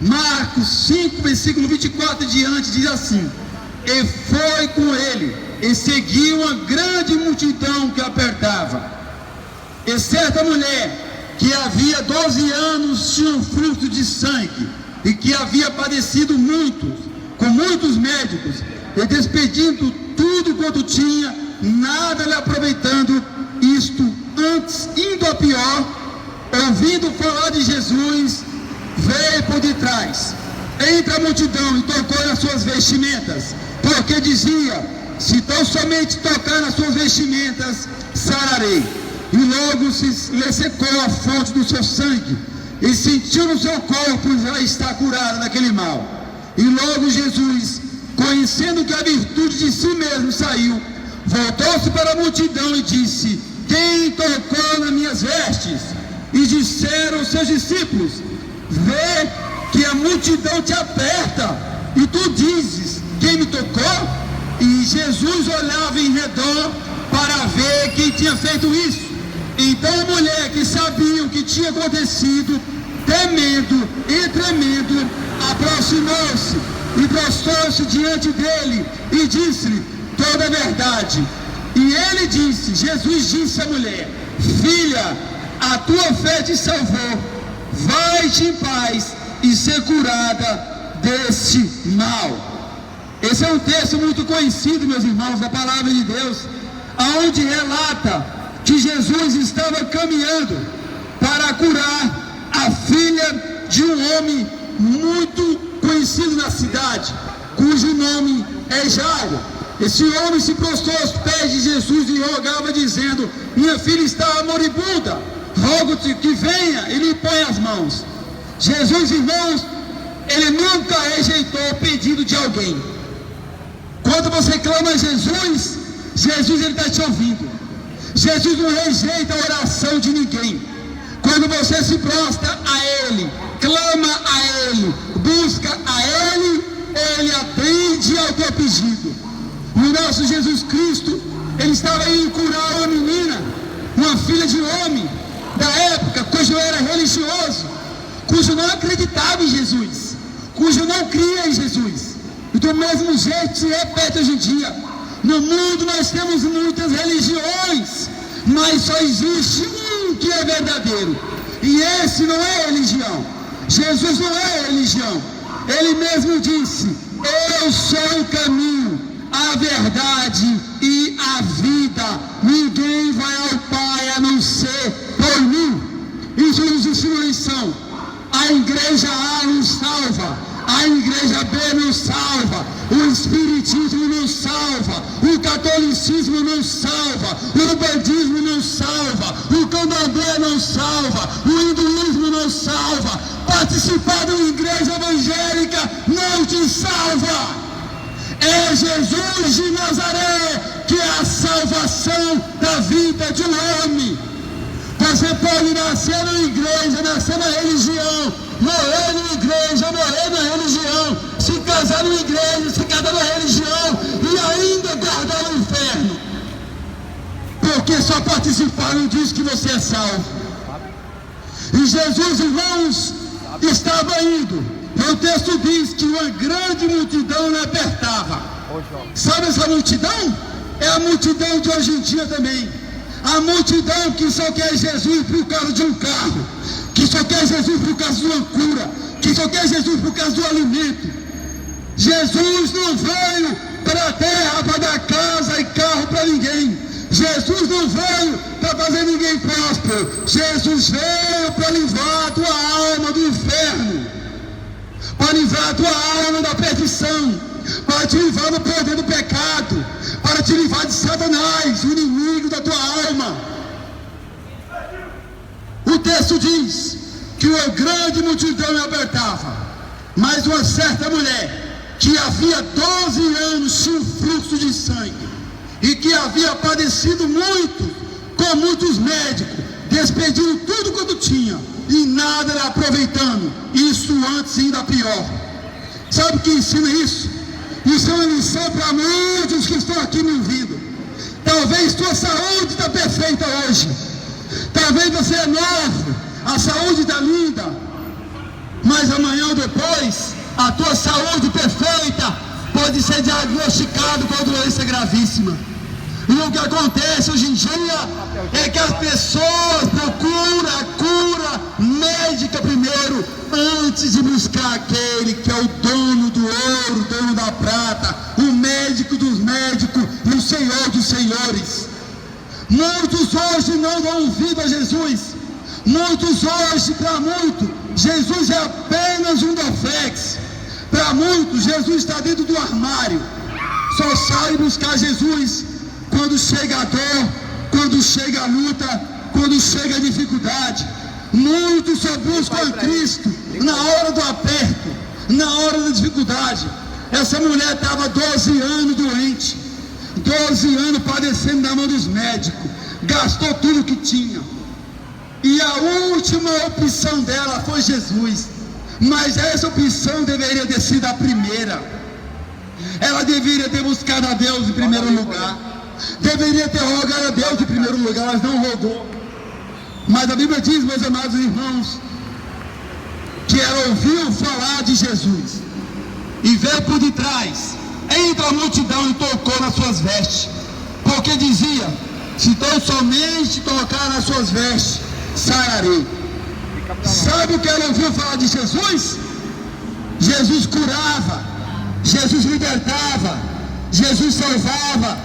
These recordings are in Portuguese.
Marcos 5, versículo 24 e diante, diz assim: e foi com ele, e seguiu uma grande multidão que apertava. E certa mulher, que havia 12 anos tinha um fluxo de sangue, e que havia padecido muito, com muitos médicos, e despedindo tudo quanto tinha, nada lhe aproveitando, isto antes, indo a pior, ouvindo falar de Jesus, veio por detrás, entre a multidão, e tocou nas suas vestimentas, porque dizia: se tão somente tocar nas suas vestimentas, sararei. E logo lhe secou a fonte do seu sangue, e sentiu no seu corpo já estar curado daquele mal. E logo Jesus, conhecendo que a virtude de si mesmo saiu, voltou-se para a multidão e disse: quem tocou nas minhas vestes? E disseram os seus discípulos: vê que a multidão te aperta, e tu dizes: quem me tocou? E Jesus olhava em redor para ver quem tinha feito isso. Então a mulher, que sabia o que tinha acontecido, temendo e tremendo, aproximou-se e prostrou-se diante dele e disse-lhe toda a verdade. E ele disse, Jesus disse à mulher: filha, a tua fé te salvou, vai-te em paz e ser curada deste mal. Esse é um texto muito conhecido, meus irmãos, da palavra de Deus, aonde relata que Jesus estava caminhando para curar a filha de um homem muito conhecido na cidade, cujo nome é Jairo. Esse homem se prostrou aos pés de Jesus e rogava, dizendo: minha filha está moribunda, rogo-te que venha e lhe ponha as mãos. Jesus, irmãos, ele nunca rejeitou o pedido de alguém. Quando você clama a Jesus, Jesus ele está te ouvindo. Jesus não rejeita a oração de ninguém. Quando você se prostra a Ele, clama a Ele, busca a Ele, Ele atende ao teu pedido. O nosso Jesus Cristo, Ele estava indo curar uma menina, uma filha de homem da época, cujo era religioso, cujo não acreditava em Jesus, cujo não cria em Jesus. E do mesmo jeito se repete hoje em dia. No mundo nós temos muitas religiões, mas só existe um que é verdadeiro, e esse não é religião. Jesus não é religião. Ele mesmo disse: eu sou o caminho, a verdade e a vida. Ninguém vai ao Pai a não ser por mim. Isso nos ensina uma lição. A igreja A nos salva, a igreja B nos salva, o espiritismo nos salva, o catolicismo nos salva, o budismo nos salva, o candomblé nos salva, o hinduísmo nos salva. Participar de uma igreja evangélica não te salva. É Jesus de Nazaré que é a salvação da vida de um homem. Você pode nascer na igreja, nascer na religião, morrer na igreja, morrer na religião, se casar na igreja, se casar na religião e ainda guardar o inferno, porque só participar não diz que você é salvo. E Jesus, irmãos, estava indo, e o texto diz que uma grande multidão lhe apertava. Sabe essa multidão? É a multidão de hoje em dia também. A multidão que só quer Jesus por causa de um carro, que só quer Jesus por causa de uma cura, que só quer Jesus por causa do alimento. Jesus não veio para a terra para dar casa e carro para ninguém. Jesus não veio para fazer ninguém próspero. Jesus veio para livrar a tua alma do inferno, para livrar a tua alma da perdição, para te livrar do poder do pecado, para te livrar de Satanás, o inimigo da tua alma. O texto diz que uma grande multidão lhe apertava, mas uma certa mulher, que havia 12 anos tinha um fluxo de sangue, e que havia padecido muito, com muitos médicos, despedindo tudo quanto tinha, e nada lhe aproveitando, isso antes ainda pior. Sabe o que ensina isso? Isso é uma lição para muitos que estão aqui me ouvindo. Talvez tua saúde está perfeita hoje, talvez você é novo, a saúde está linda, mas amanhã ou depois, a tua saúde perfeita pode ser diagnosticado com a doença gravíssima. E o que acontece hoje em dia é que as pessoas procuram a cura médica primeiro, antes de buscar aquele que é o dono do ouro, o dono da prata, o médico dos médicos e o Senhor dos senhores. Muitos hoje não dão ouvido a Jesus. Muitos hoje, para muitos, Jesus é apenas um Dorflex. Para muitos, Jesus está dentro do armário. Só sai buscar Jesus quando chega a dor, quando chega a luta, quando chega a dificuldade. Muitos só buscam a Cristo na hora do aperto, na hora da dificuldade. Essa mulher estava 12 anos doente, 12 anos padecendo da mão dos médicos, gastou tudo que tinha, e a última opção dela foi Jesus. Mas essa opção deveria ter sido a primeira. Ela deveria ter buscado a Deus em primeiro lugar, deveria ter rogado a Deus em primeiro lugar, mas não rogou. Mas a Bíblia diz, meus amados irmãos, que ela ouviu falar de Jesus e veio por detrás, entre a multidão, e tocou nas suas vestes, porque dizia: se tão somente tocar nas suas vestes, sararei. Sabe o que ela ouviu falar de Jesus? Jesus curava, Jesus libertava, Jesus salvava.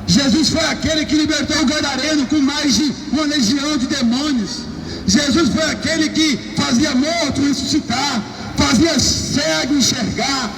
Jesus foi aquele que libertou o gadareno com mais de uma legião de demônios. Jesus foi aquele que fazia morto ressuscitar, fazia cego enxergar,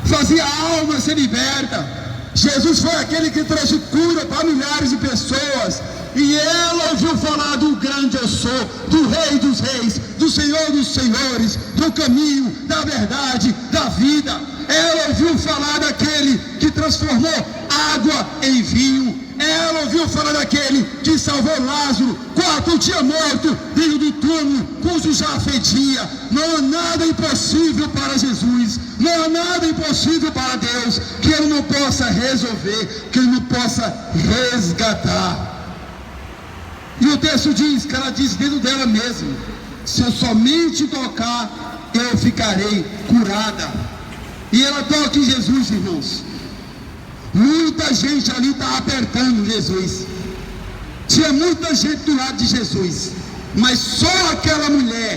fazia a alma ser liberta. Jesus foi aquele que trouxe cura para milhares de pessoas. E ela ouviu falar do grande eu sou, do Rei dos Reis, do Senhor dos Senhores, do caminho, da verdade, da vida. Ela ouviu falar daquele que transformou água em vinho. Ela ouviu falar daquele que salvou Lázaro, 4 dias morto, dentro do túmulo, cujo já fedia. Não há nada impossível para Jesus, não há nada impossível para Deus, que Ele não possa resolver, que Ele não possa resgatar. E o texto diz, que ela disse dentro dela mesma: se eu somente tocar, eu ficarei curada. E ela toca em Jesus, irmãos. Muita gente ali está apertando Jesus. Tinha muita gente do lado de Jesus, mas só aquela mulher,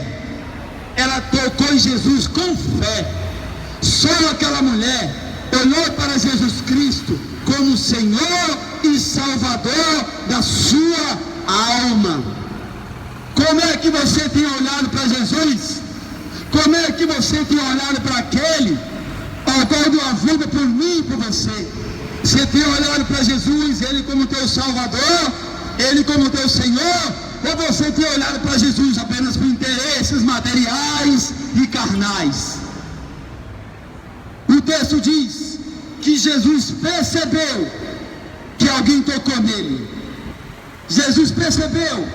ela tocou em Jesus com fé. Só aquela mulher olhou para Jesus Cristo como Senhor e Salvador da sua alma. Como é que você tem olhado para Jesus? Como é que você tem olhado para aquele ao qual deu a vida por mim e por você? Você tem olhado para Jesus, Ele como teu Salvador, Ele como teu Senhor? Ou você tem olhado para Jesus apenas por interesses materiais e carnais? O texto diz que Jesus percebeu que alguém tocou nele. Jesus percebeu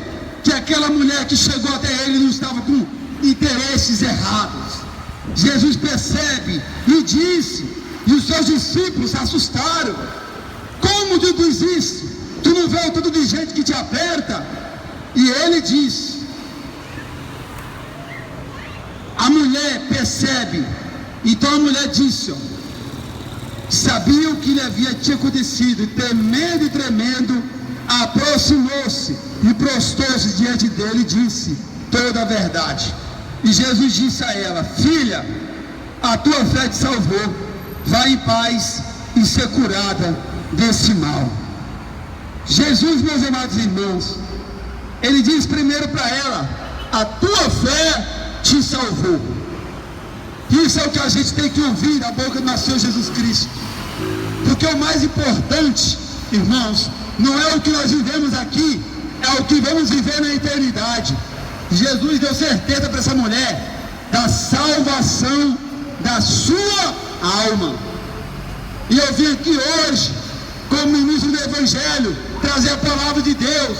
que aquela mulher que chegou até ele não estava com interesses errados. Jesus percebe e disse, e os seus discípulos se assustaram: como tu diz isso? Tu não vê o tanto de gente que te aperta? E ele disse, a mulher percebe. Então a mulher disse, sabia o que lhe tinha acontecido, e temendo e tremendo, aproximou-se e prostou-se diante dele e disse toda a verdade. E Jesus disse a ela: filha, a tua fé te salvou, vai em paz e ser curada desse mal. Jesus, meus amados irmãos, Ele diz primeiro para ela: a tua fé te salvou. Isso é o que a gente tem que ouvir da boca do nosso Senhor Jesus Cristo. Porque o mais importante, irmãos, não é o que nós vivemos aqui, é o que vamos viver na eternidade. Jesus deu certeza para essa mulher da salvação da sua alma. E eu vim aqui hoje, como ministro do Evangelho, trazer a palavra de Deus,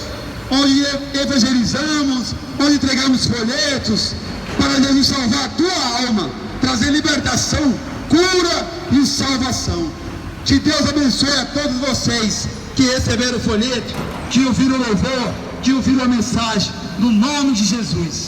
onde evangelizamos, onde entregamos folhetos, para Jesus salvar a tua alma, trazer libertação, cura e salvação. Que Deus abençoe a todos vocês que receberam o folheto, que ouviram o louvor, que ouviram a mensagem, no nome de Jesus.